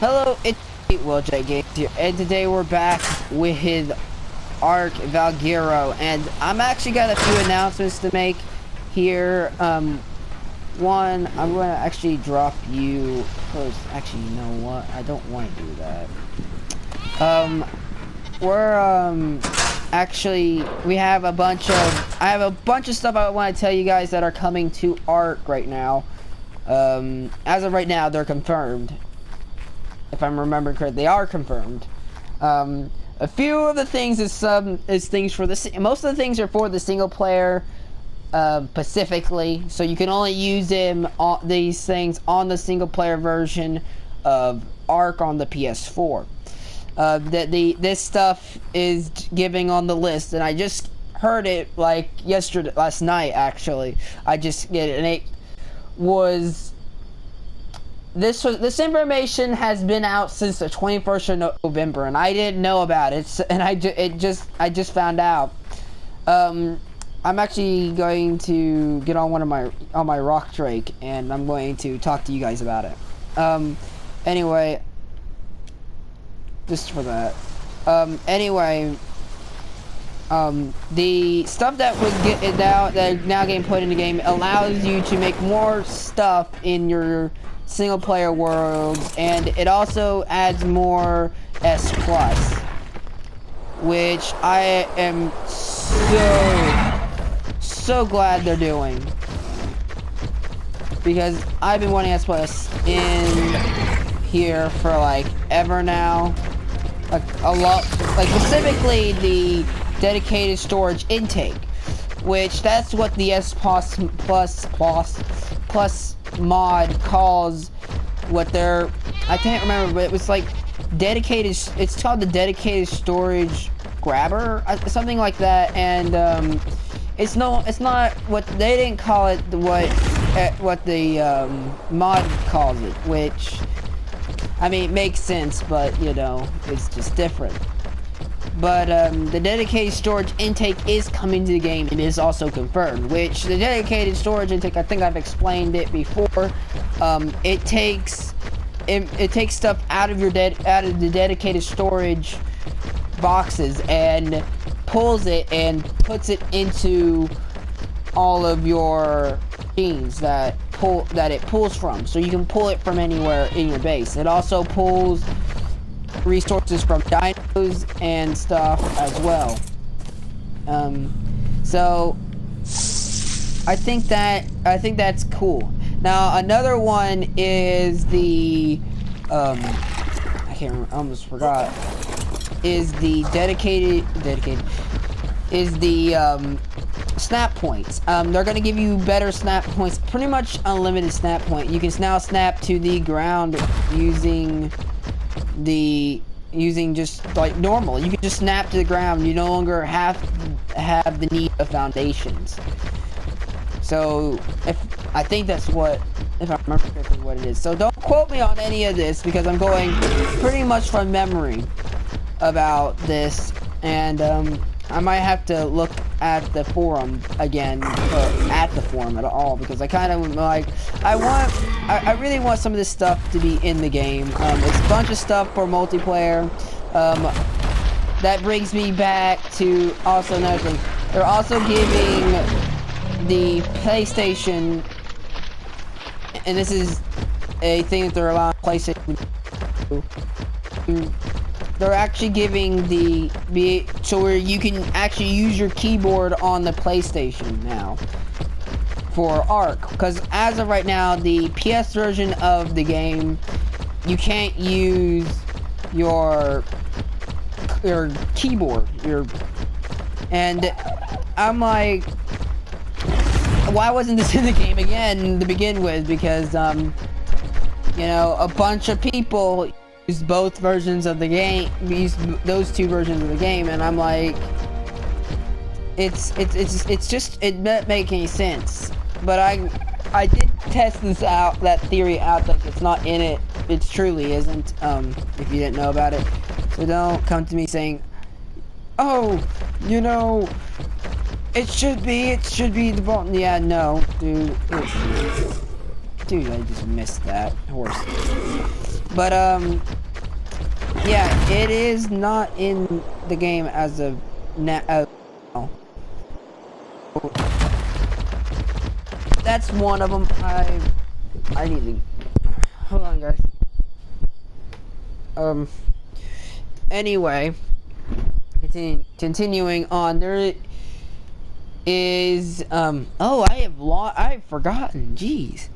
Hello, it's Will J Games here, and today we're back with ARK Valguero, and I'm actually got a few announcements to make here. One, I'm going to actually drop you first. Actually, you know what? I don't want to do that. We have a bunch of, I have a bunch of stuff I want to tell you guys that are coming to ARK right now. As of right now, they're confirmed. If I'm remembering correctly, they are confirmed. A few of the things is things for the, most of the things are for the single player, specifically. So you can only use these things on the single player version of ARK on the PS4. This stuff is giving on the list, and I just heard it like last night actually. I just get it, and it was. This information has been out since the 21st of November, and I didn't know about it. And I just found out. I'm actually going to get on my rock drake, and I'm going to talk to you guys about it. Anyway, just for that. Anyway, the stuff that was now getting put in the game allows you to make more stuff in your single player worlds, and it also adds more S+, which I am so glad they're doing, because I've been wanting S+ in here for like ever now, like a lot, like specifically the dedicated storage intake, which that's what the S++ mod calls what they're, I can't remember, but it was like dedicated, it's called the dedicated storage grabber, something like that. And it's not what they didn't call it, what the mod calls it, which I mean it makes sense, but you know, it's just different. But the dedicated storage intake is coming to the game and is also confirmed, which the dedicated storage intake, I think I've explained it before. It takes stuff out of the dedicated storage boxes and pulls it and puts it into all of your machines that it pulls from, so you can pull it from anywhere in your base. It also pulls resources from dinos and stuff as well. So I think that's cool. Now another one is the I can't remember, I almost forgot. Is the dedicated is the snap points. They're gonna give you better snap points, pretty much unlimited snap point. You can now snap to the ground using just like normal. You can just snap to the ground. You no longer have the need of foundations. So I think that's what, if I remember correctly, what it is. So don't quote me on any of this, because I'm going pretty much from memory about this, and I might have to look at the forum again, or at the forum at all, because I kind of like, I really want some of this stuff to be in the game. It's a bunch of stuff for multiplayer. That brings me back to also another thing. They're also giving the PlayStation, and this is a thing that they're allowing PlayStation to do. They're actually giving so where you can actually use your keyboard on the PlayStation now for ARK, because as of right now, the PS version of the game, you can't use your keyboard, and I'm like, why wasn't this in the game again to begin with? Because you know, a bunch of people use both versions of the game, use those two versions of the game, and I'm like, it doesn't make any sense. But I did test that theory out, that it's not in it. It truly isn't, if you didn't know about it. So don't come to me saying, oh, you know, it should be the button. Yeah, no, dude, Dude, I just missed that horse. But, yeah, it is not in the game as of now. That's one of them. I need to... Hold on, guys. Anyway, continuing on, there is, oh, I've forgotten, jeez.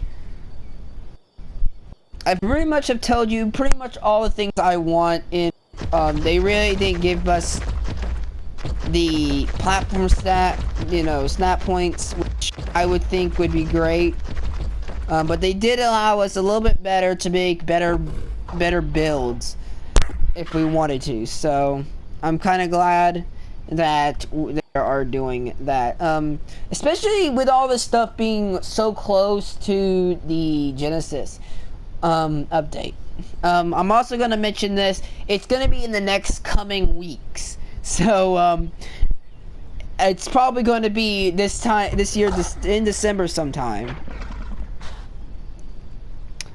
I pretty much have told you pretty much all the things I want in, they really didn't give us the platform stat, you know, snap points, which I would think would be great. But they did allow us a little bit better to make better builds if we wanted to. So I'm kind of glad that they are doing that. Especially with all this stuff being so close to the Genesis update. I'm also going to mention this. It's going to be in the next coming weeks. So it's probably going to be this year, in December sometime.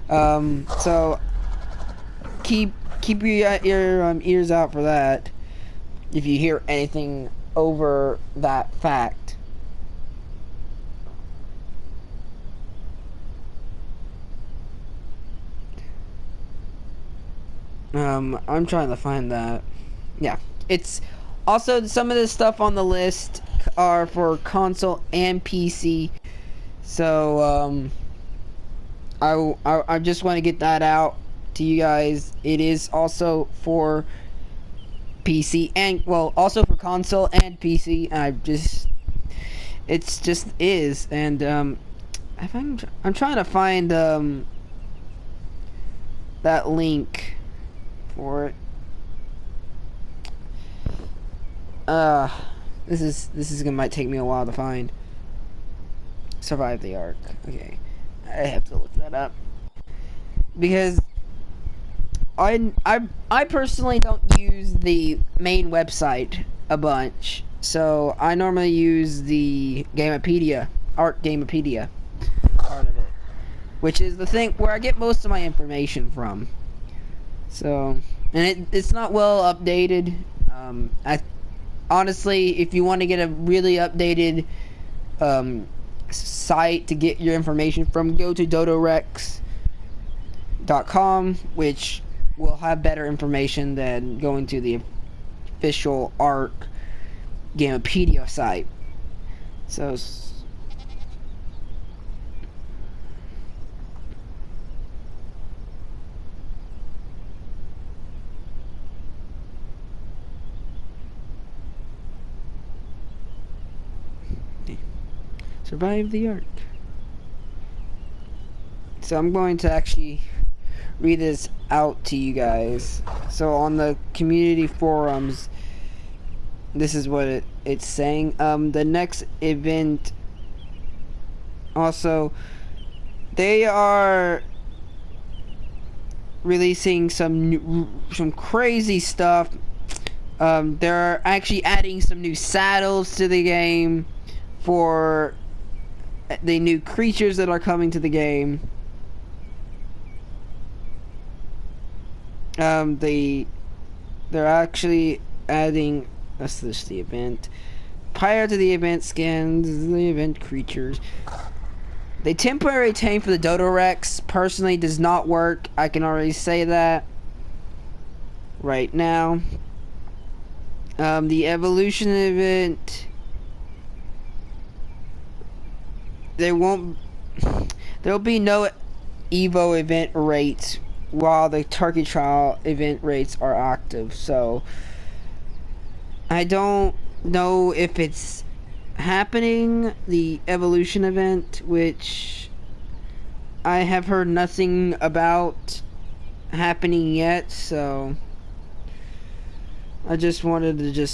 So keep your ears out for that if you hear anything over that fact. I'm trying to find that. Yeah, it's also some of the stuff on the list are for console and PC. So I just want to get that out to you guys. It is also for PC and, well, also for console and PC. It's just is, and I'm trying to find that link for it. This might take me a while to find. Survive the ARK. Okay. I have to look that up because I personally don't use the main website a bunch, so I normally use the Gamepedia, ARK Gamepedia part of it, which is the thing where I get most of my information from. So, and it's not well updated. Honestly, if you want to get a really updated site to get your information from, go to dodorex.com, which will have better information than going to the official ARK Gamepedia site. So survive the ARK. So I'm going to actually read this out to you guys. So on the community forums, this is what it's saying. The next event, also, they are releasing some crazy stuff. They're actually adding some new saddles to the game for the new creatures that are coming to the game. They're actually adding, that's just the event. Prior to the event skins, the event creatures. The temporary tame for the Dodorex personally does not work. I can already say that right now. The evolution event, there'll be no Evo event rates while the Turkey Trial event rates are active. So I don't know if it's happening, the evolution event, which I have heard nothing about happening yet, so I just wanted to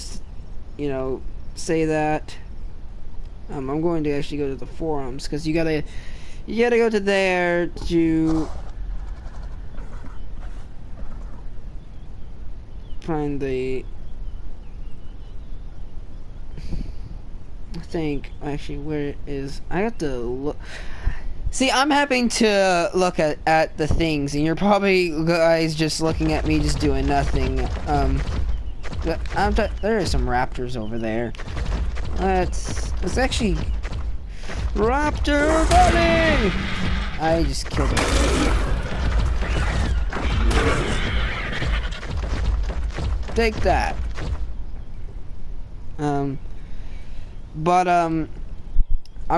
you know, say that. I'm going to actually go to the forums, because you gotta go to there to find the, I think, actually, where it is, I have to look, See, I'm having to look at the things, and you're probably guys just looking at me just doing nothing. There are some raptors over there. Let's actually... Raptor buddy! I just killed him. Take that. I'm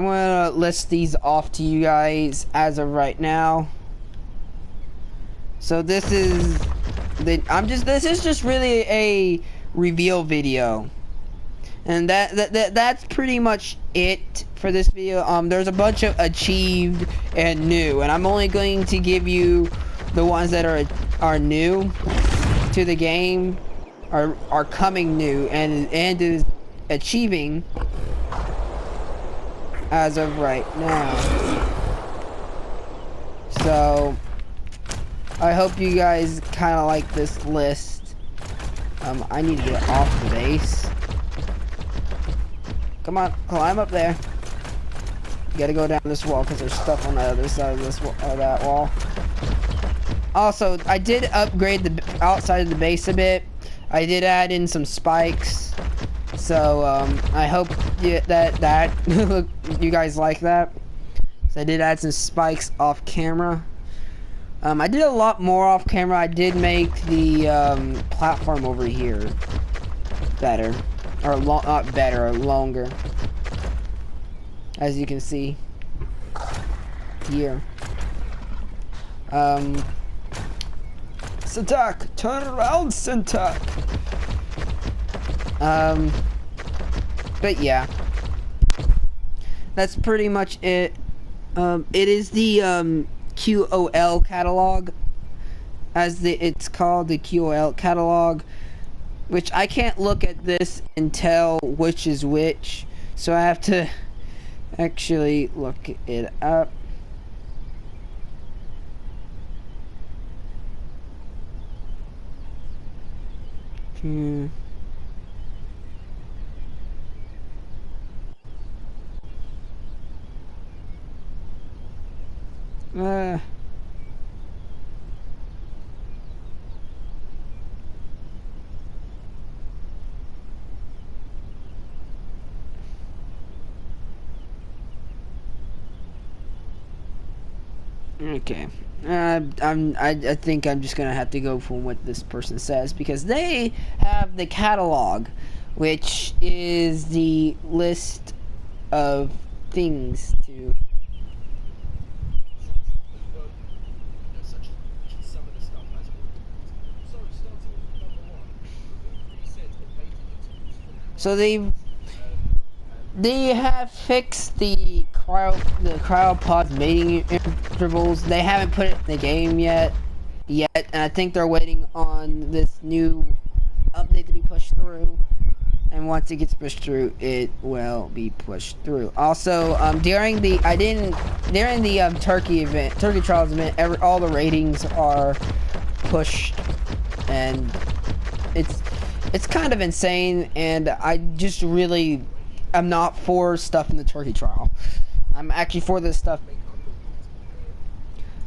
gonna list these off to you guys as of right now. So this is this is just really a reveal video. And that's pretty much it for this video. There's a bunch of achieved and new, and I'm only going to give you the ones that are new to the game, are coming new and is achieving as of right now. So I hope you guys kind of like this list. I need to get off the base. Come on, climb up there. You gotta go down this wall because there's stuff on the other side of this that wall. Also, I did upgrade the outside of the base a bit. I did add in some spikes. So I hope that you guys like that. So I did add some spikes off camera. I did a lot more off camera. I did make the platform over here better, or not better, longer. As you can see here. Syntac, turn around, Syntac. But yeah, that's pretty much it. It is the QOL catalog, as it's called, the QOL catalog, which I can't look at this and tell which is which, so I have to actually look it up. Okay. I think I'm just gonna have to go from what this person says, because they have the catalog, which is the list of things to... So they have fixed the cryopod mating intervals. They haven't put it in the game yet, and I think they're waiting on this new update to be pushed through. And once it gets pushed through, it will be pushed through. Also, during the Turkey Trials event, all the ratings are pushed, and it's kind of insane. And I just really am not for stuff in the Turkey Trial. I'm actually for this stuff.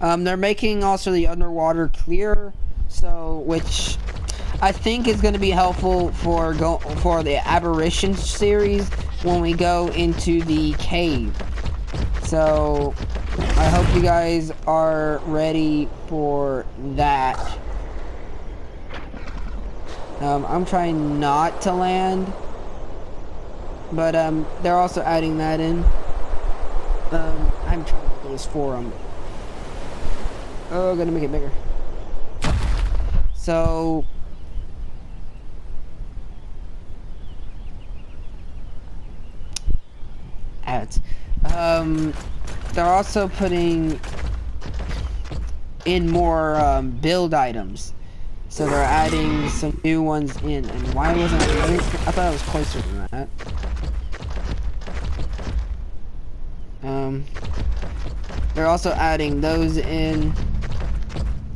They're making also the underwater clear, so which I think is going to be helpful for the Aberration series when we go into the cave. So I hope you guys are ready for that. I'm trying not to land, but they're also adding that in. I'm trying to get those for them. Oh, gonna make it bigger. So ads. They're also putting in more build items. So they're adding some new ones in. And why wasn't I thought it was closer than that. They're also adding those in,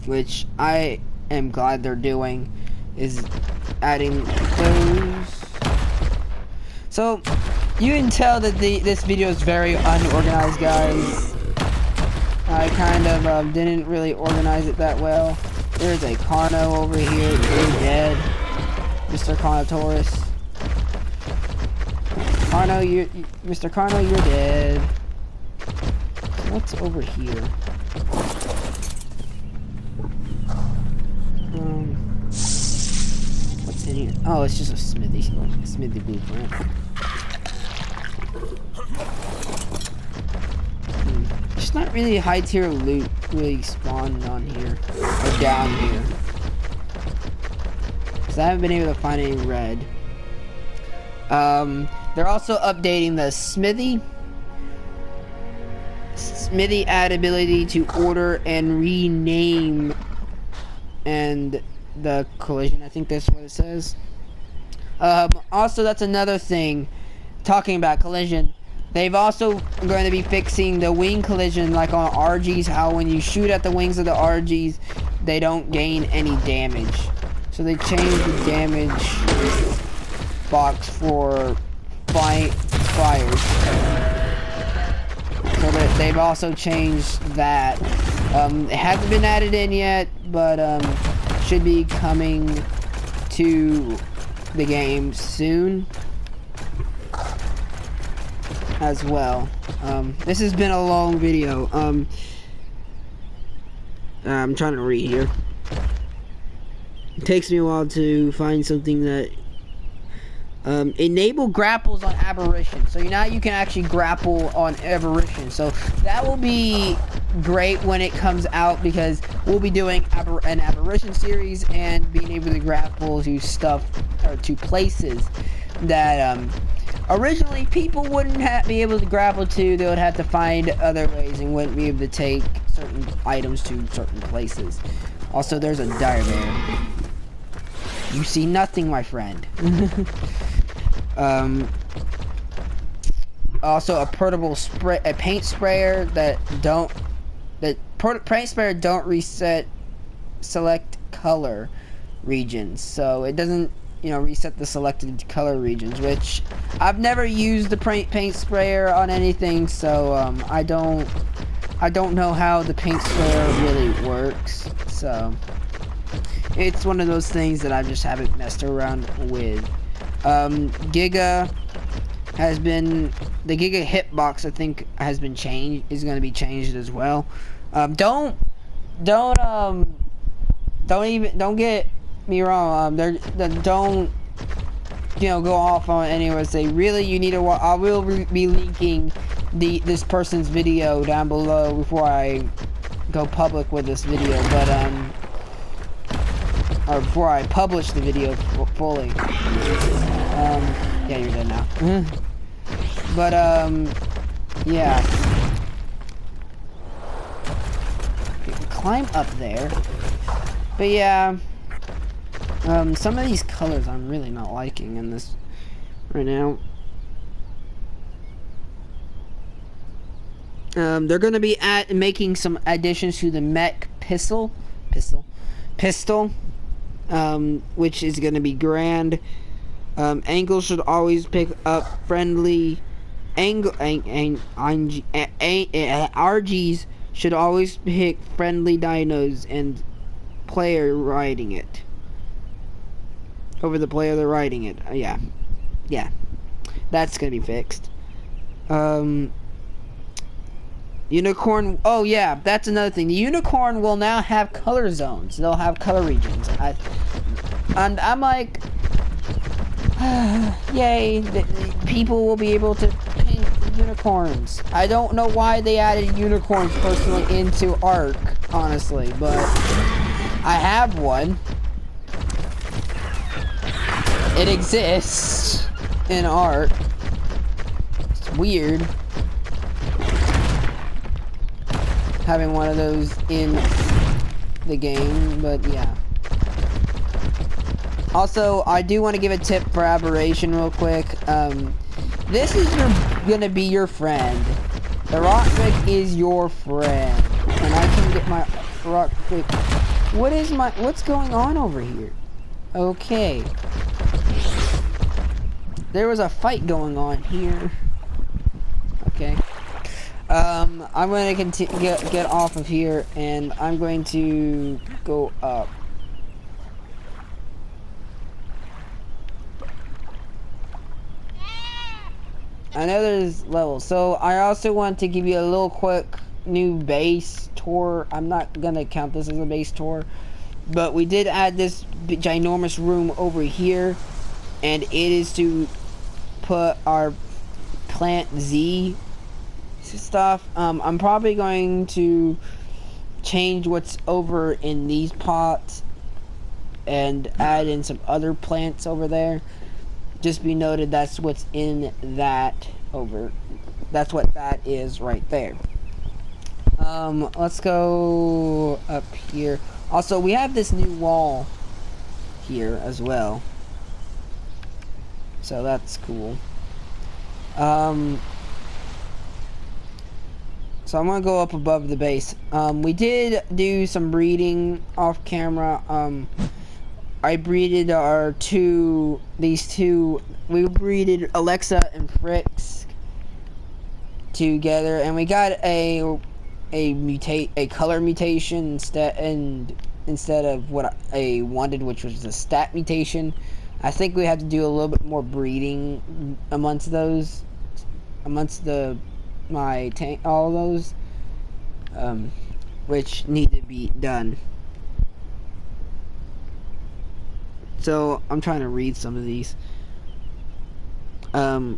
which I am glad they're doing, is adding those. So you can tell that this video is very unorganized, guys. I kind of didn't really organize it that well. There's a Carno over here. You're dead, Mr. Carnotaurus. Carno, Mr. Carno, you're dead. What's over here? What's in here? Oh, it's just a smithy blueprint. There's not really high tier loot really spawning on here or down here, because I haven't been able to find any red. They're also updating the smithy. Smithy add ability to order and rename, and the collision, I think that's what it says. Also, that's another thing, talking about collision, they've also going to be fixing the wing collision, like on RGs, how when you shoot at the wings of the RGs, they don't gain any damage. So they changed the damage box for fires. So they've also changed that. It hasn't been added in yet, but should be coming to the game soon as well. This has been a long video. I'm trying to read here. It takes me a while to find something that enable grapples on aberration. So now you can actually grapple on aberration. So that will be great when it comes out, because we'll be doing an aberration series and being able to grapple to stuff or to places that originally people wouldn't be able to grapple to. They would have to find other ways and wouldn't be able to take certain items to certain places. Also, there's a dire bear. You see nothing, my friend. Also a portable paint sprayer paint sprayer don't reset select color regions, so it doesn't, you know, reset the selected color regions, which I've never used the paint sprayer on anything, so I don't know how the paint sprayer really works. So it's one of those things that I just haven't messed around with. Giga has been, the Giga hitbox I think has been changed, is going to be changed as well. Don't get me wrong. Don't, you know, go off on anyone say really you need to watch. I will be linking this person's video down below before I go public with this video, but or before I publish the video fully. Yeah, you're dead now. But yeah. Climb up there. But yeah, some of these colors I'm really not liking in this right now. They're gonna be making some additions to the mech pistol, which is gonna be grand. Angles should always pick up friendly RGs should always pick friendly dinos and player riding it over the player they're riding it. Yeah, that's gonna be fixed. Unicorn, oh yeah, that's another thing. The unicorn will now have color zones. They'll have color regions. And I'm like, yay, people will be able to paint unicorns. I don't know why they added unicorns personally into ARK, honestly, but I have one. It exists in ARK. It's weird having one of those in the game, but yeah. Also, I do want to give a tip for aberration real quick. This is gonna be your friend. The rock pick is your friend, and I can get my rock pick. What's going on over here? Okay. There was a fight going on here. Okay. I'm gonna get off of here, and I'm going to go up. I know there's levels, so I also want to give you a little quick new base tour. I'm not gonna count this as a base tour, but we did add this ginormous room over here, and it is to put our plant Z stuff. I'm probably going to change what's over in these pots and add in some other plants over there. Just be noted, that's what's in that over. That's what that is right there. Let's go up here. Also, we have this new wall here as well, so that's cool. So I'm gonna go up above the base. We did do some breeding off camera. I breeded these two. We breeded Alexa and Frix together, and we got a color mutation instead of what I wanted, which was a stat mutation. I think we had to do a little bit more breeding amongst those, all those, which need to be done. So I'm trying to read some of these. Oh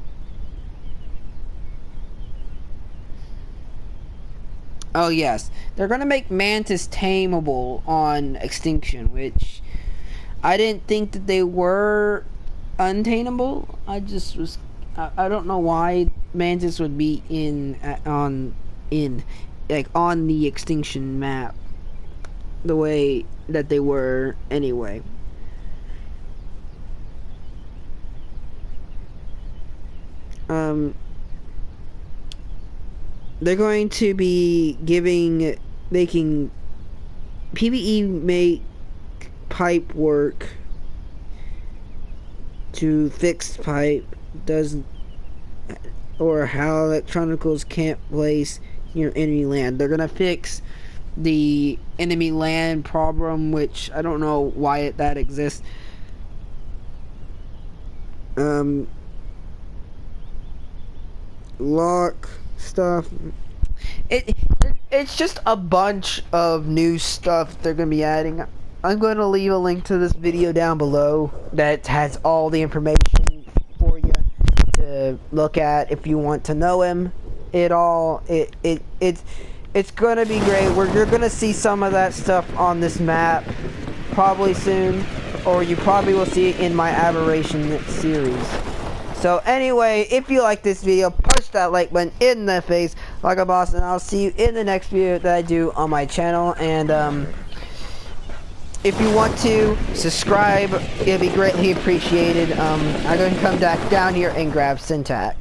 yes, they're gonna make Mantis tameable on Extinction, which I didn't think that they were untameable. I don't know why Mantis would be on the Extinction map the way that they were anyway. They're going to be making PvE make pipe work to fix pipe or how electronicals can't place near enemy land. They're gonna fix the enemy land problem, which I don't know why that exists. Lock stuff. It's just a bunch of new stuff they're gonna be adding. I'm going to leave a link to this video down below that has all the information for you to look at if you want to know him. It's gonna be great. You're gonna see some of that stuff on this map probably soon, or you probably will see it in my Aberration series. So anyway, if you like this video, push that like button in the face like a boss, and I'll see you in the next video that I do on my channel. And if you want to subscribe, it'd be greatly appreciated. I'm going to come back down here and grab Syntac.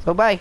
So bye.